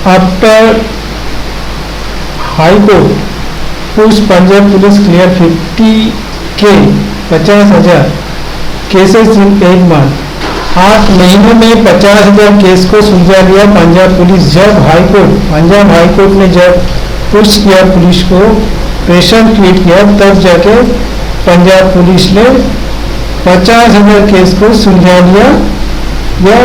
After high court push Punjab police clear 50,000 cases in 8 month. 8 महीनों में 50,000 case को सुलझा लिया पंजाब पुलिस। जब पंजाब हाई कोर्ट ने जब पुश किया पुलिस को, प्रेशर क्रिएट किया, तब जाके पंजाब पुलिस ने 50,000 केस को सुलझा लिया या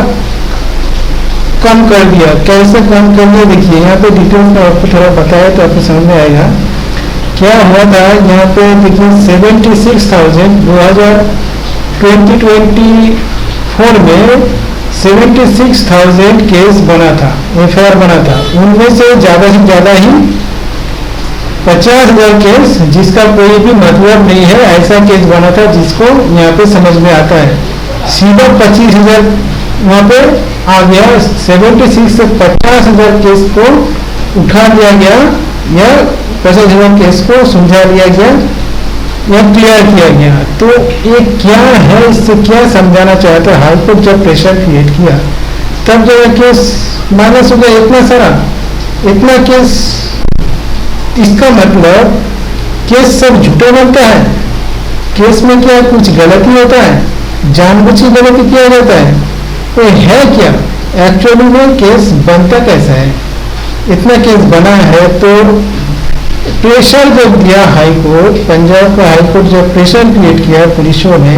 कम कर दिया। कैसे कम कर दिया देखिए, यहाँ पे डिटेल में आपको थोड़ा बताया तो आपको समझ में आएगा क्या हुआ था। यहाँ पे देखिए 76,000 2024 में 76,000 केस बना था, FIR बना था। उनमें से ज़्यादा से ज़्यादा ही 50,000 केस जिसका कोई भी मतलब नहीं है ऐसा केस बना था, जिसको यहाँ पे समझ में आता है। सीधा 25,000 वहाँ पे आ गया। 76 से 50,000 केस को उठा लिया गया या 50,000 केस को सुलझा लिया गया या क्लियर किया गया। तो ये क्या है, इससे क्या समझाना चाहते हैं? हाईकोर्ट जब प्रेशर क्रिएट किया तब जो केस माइनस हो गया, इतना केस। इसका मतलब केस सब झूठा बनता है। केस में क्या कुछ गलती होता है, जानबूझ के गलती किया जाता है, तो है क्या एक्चुअली में केस बनता कैसा है? इतना केस बना है तो प्रेशर जब दिया हाईकोर्ट, पंजाब का हाईकोर्ट जब प्रेशर क्रिएट किया पुलिसों ने,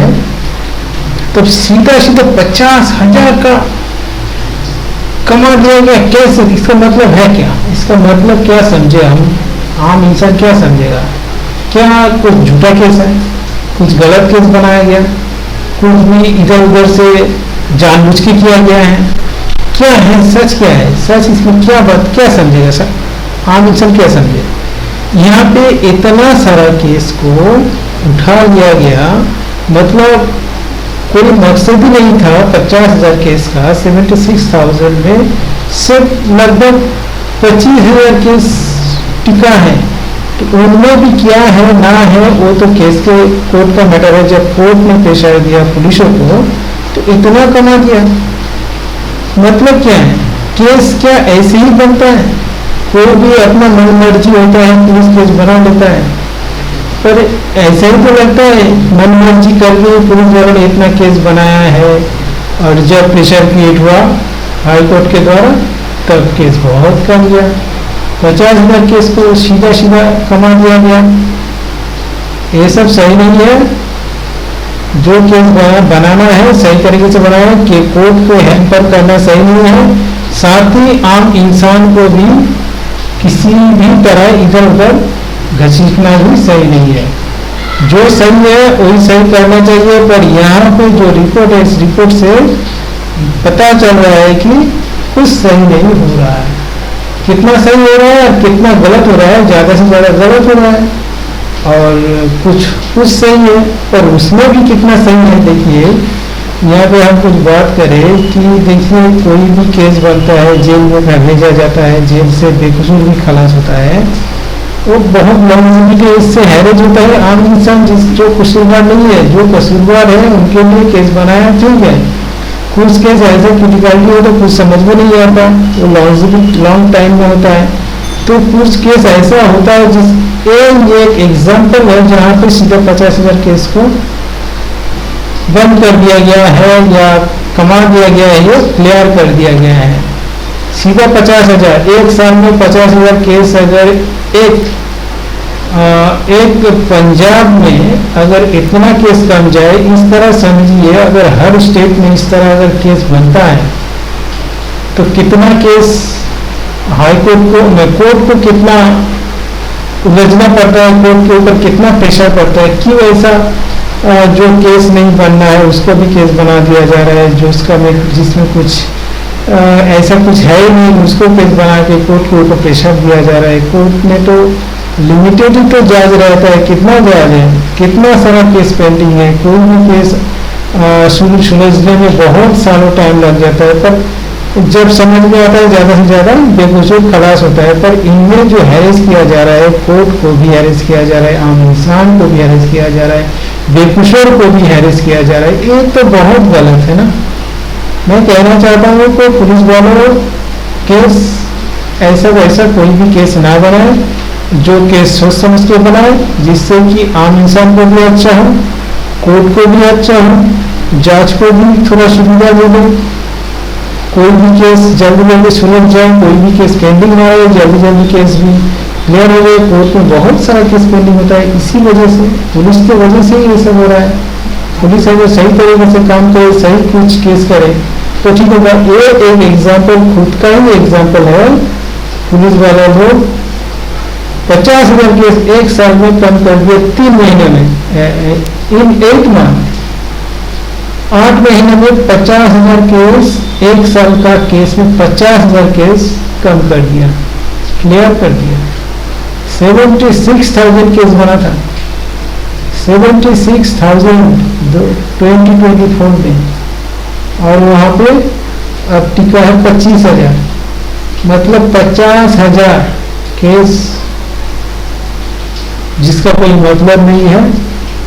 तब सीधा 50,000 का कमा दिया गया केस। इसका मतलब है क्या? इसका मतलब क्या समझे हम, आम इंसान क्या समझेगा? क्या कुछ झूठा केस है, कुछ गलत केस बनाया गया, कुछ भी इधर उधर से जानबूझ के किया गया है? क्या है सच? क्या है सच? इसमें क्या बात, क्या समझेगा सर? आम इंसान क्या समझे? यहाँ पे इतना सारा केस को उठा लिया गया, मतलब कोई मकसद ही नहीं था 50,000 केस का। 76,000 में सिर्फ लगभग 25,000 केस टिका है। तो उनमें भी क्या है ना है वो तो केस के कोर्ट का मैटर है। जब कोर्ट ने प्रेशर दिया पुलिसों को तो इतना कमा दिया। मतलब क्या है, केस क्या ऐसे ही बनता है? कोई भी अपना मन मर्जी होता है पुलिस केस बना लेता है, पर ऐसा ही तो लगता है मन मर्जी करके पुलिस वालों ने इतना केस बनाया है। और जब प्रेशर क्रिएट हुआ हाईकोर्ट के द्वारा तब केस बहुत कम गया। 50,000 केस को सीधा कमा दिया गया। ये सब सही नहीं है। जो केस बनाना है सही तरीके से बनाना, कि कोर्ट को हैम्पर करना सही नहीं है। साथ ही आम इंसान को भी किसी भी तरह इधर उधर घसीटना भी सही नहीं है। जो सही है वही सही करना चाहिए। पर यहाँ पे जो रिपोर्ट है, इस रिपोर्ट से पता चल रहा है कि कुछ सही नहीं हो रहा है। कितना सही हो रहा है, कितना गलत हो रहा है, ज़्यादा से ज़्यादा गलत हो रहा है, और कुछ सही है, पर उसमें भी कितना सही है। देखिए यहाँ पे हम कुछ बात करें कि देखिए कोई भी केस बनता है, जेल में भेजा जाता है, जेल से बेकसूर भी खलास होता है, वो बहुत लॉन्जिविटी इससे हैरेज होता है। आम इंसान जो कसूरवार नहीं है, जो कसूरवार है उनके लिए केस बनाया ठीक है। कुछ केस ऐसे क्रिटिकलिटी हो तो कुछ समझ में नहीं आता, वो लॉन्ग टाइम में होता है। तो कुछ केस ऐसा होता है जिस एक एग्जाम्पल है जहाँ पे सीधा 50,000 केस को बंद कर दिया गया है या कमा दिया गया है, ये क्लियर कर दिया गया है। सीधा 50,000 एक साल में 50,000 केस अगर एक पंजाब में अगर इतना केस कम जाए, इस तरह समझिए अगर हर स्टेट में इस तरह अगर केस बनता है तो कितना केस कोर्ट को कितना उलझना पड़ता है, कोर्ट के ऊपर कितना प्रेशर पड़ता है। क्यों ऐसा जो केस नहीं बनना है उसको भी केस बना दिया जा रहा है, जो उसका जिसमें कुछ ऐसा कुछ है ही नहीं उसको केस बना के कोर्ट के ऊपर प्रेशर दिया जा रहा है। कोर्ट में तो लिमिटेड ही तो जज रहता है, कितना जज है, कितना सारा केस पेंडिंग है। कोई भी केस सुलझने में बहुत सालों टाइम लग जाता है, पर जब समझ में आता है ज़्यादा से ज़्यादा बेकसूर खलास होता है। पर इनमें जो हैरेस किया जा रहा है, कोर्ट को भी हैरेस किया जा रहा है, आम इंसान को भी हैरेस किया जा रहा है, बेकसूर को भी हैरेस किया जा रहा है, ये तो बहुत गलत है ना। मैं कहना चाहता हूँ कि पुलिस वालों केस ऐसा वैसा कोई भी केस ना बनाए, जो केस सोच समझ के बनाए, जिससे कि आम इंसान को भी अच्छा हो, कोर्ट को भी अच्छा हो, जांच को भी थोड़ा सुविधा मिले, कोई भी केस जल्दी जल्दी सुलझ जाए, कोई भी केस पेंडिंग ना रहे, जल्दी जल्दी केस भी क्लियर हो गए। कोर्ट में बहुत सारा केस पेंडिंग होता है, इसी वजह से, पुलिस की वजह से ही ये सब हो रहा है। पुलिस अगर सही तरीके से काम करे, सही कुछ केस करे तो ठीक होगा। ये एक एग्जाम्पल, खुद का ही एग्जाम्पल है। पुलिस वाले लोग 50,000 केस एक साल में कम कर दिए, 3 महीने में, इन 8 मंथ 8 महीने में 50,000 केस, एक साल का केस में 50,000 केस कम कर दिया, क्लियर कर दिया। 76,000 केस बना था, 76,000 2024 में, और वहां पे अब टिका है 25,000, मतलब 50,000 केस जिसका कोई मतलब नहीं है,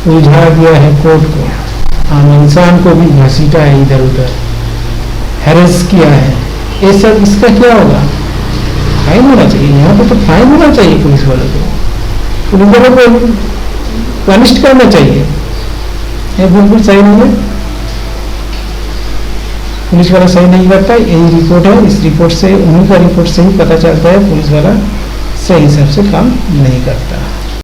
उलझा दिया है कोर्ट को, आम इंसान को भी घसीटा है, इधर उधर हैरेस किया है। ये सब इसका क्या होगा? फाइन होना चाहिए, यहाँ पे तो फाइन होना चाहिए पुलिस वालों को, पुलिस वालों को पनिष्ड करना चाहिए। ये बिल्कुल सही नहीं है, पुलिस वाला सही नहीं करता। यही रिपोर्ट है, इस रिपोर्ट से, उन्हीं का रिपोर्ट से ही पता चलता है पुलिस वाला सही हिसाब से काम नहीं करता।